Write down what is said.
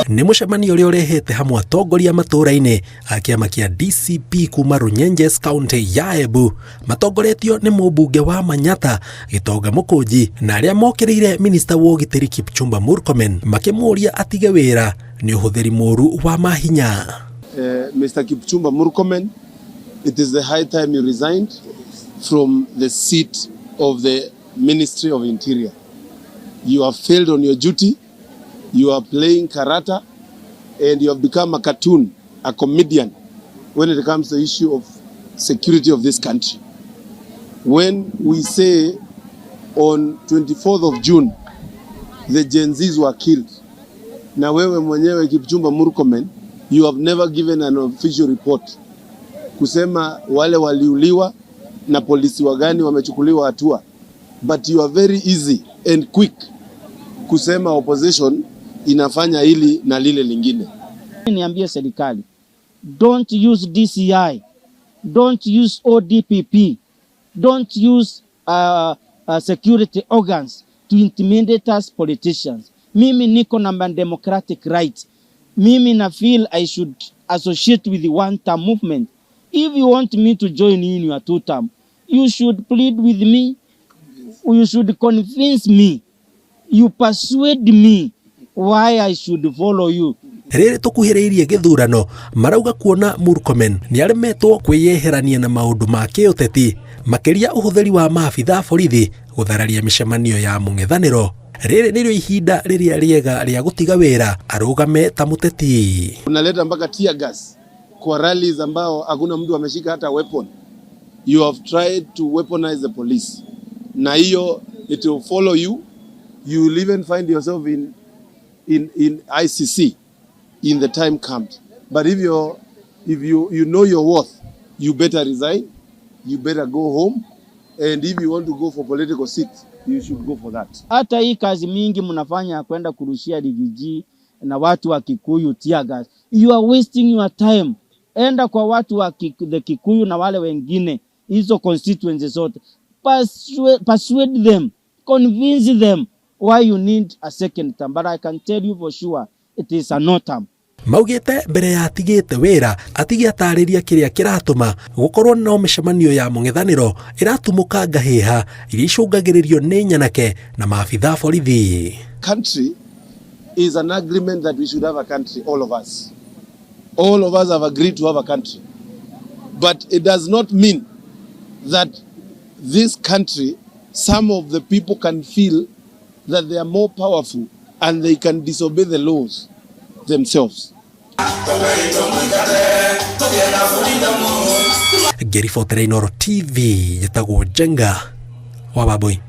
nĩ mũcemanio ũrĩa ũrehete hamwe atongoria matũũra-inĩ a kĩama kĩa DCP kuma Runyenjes County ya Embu, matongoretio nĩ mũmbunge wa Manyata Gĩtonga Mũkũnji na arĩa mokĩrĩire minista wa ũgitĩri Kipchumba Murkomen makĩmũria atige wĩra nĩ ũhũthĩri mũũru wa mahinya. Mr. Kipchumba Murkomen, it is the high time you resigned from the seat of the Ministry of Interior. You have failed on your duty. You are playing karata and you have become a cartoon, a comedian when it comes to the issue of security of this country. When we say on 24th of June, the Gen Zs were killed. Na wewe mwenyewe Kipchumba Murkomen, you have never given an official report kusema wale waliuliwa na polisi wagani wamechukuliwa hatua. But you are very easy and quick kusema opposition inafanya hili na lile lingine. Niambie serikali, don't use DCI, don't use ODPP, don't use security organs to intimidate us politicians. Mimi niko na democratic right. Mimi na feel I should associate with the one-term movement. If you want me to join in your two-term, you should plead with me. You should convince me. You persuade me why I should follow you. Rĩrĩ tũkuhĩrĩirie gĩthurano, marauga kuona Murkomen nĩ aremetwo kwĩyeherania na maũndũ ma kĩũteti, makĩria ũhũthĩri wa maabitha borithi gũthararia mĩcemanio ya mũng'ethanĩro. Rĩrĩ nĩrĩo ihinda rĩrĩa rĩega rĩa gũtiga wĩra arũgame ta mũteti. Unaleta mpaka tear gas kwa rallies ambao hakuna mtu ameshika hata weapon. You have tried to weaponize the police. Na hiyo it will follow you. You will even find yourself in ICC in the time comes. But if you know your worth, you better resign. You better go home. And if you want to go for political seats, you should go for that. Hata hii kazi mingi mnafanya kwenda kurushia ligiji na watu wa Kikuyu tear gas. You are wasting your time. Enda kwa watu wa the Kikuyu na wale wengine, hizo constituencies zote. Persuade them, convince them why you need a second term. But I can tell you for sure, it is a no term. Maugĩte mbere ya atigĩte wĩra, atige atarĩria kĩrĩa kĩratũma gũkorwo na mĩcemanio ya mũng'ethanĩro ĩratũmũka ngahĩha iria icũngagĩrĩrio nĩ nyanake na maabitha borithi. Country is an agreement that we should have a country, all of us. All of us have agreed to have a country. But it does not mean that this country, some of the people can feel that they are more powerful and they can disobey the laws themselves. Gary Forterainor TV, yetagwo Jenga wa Baboi.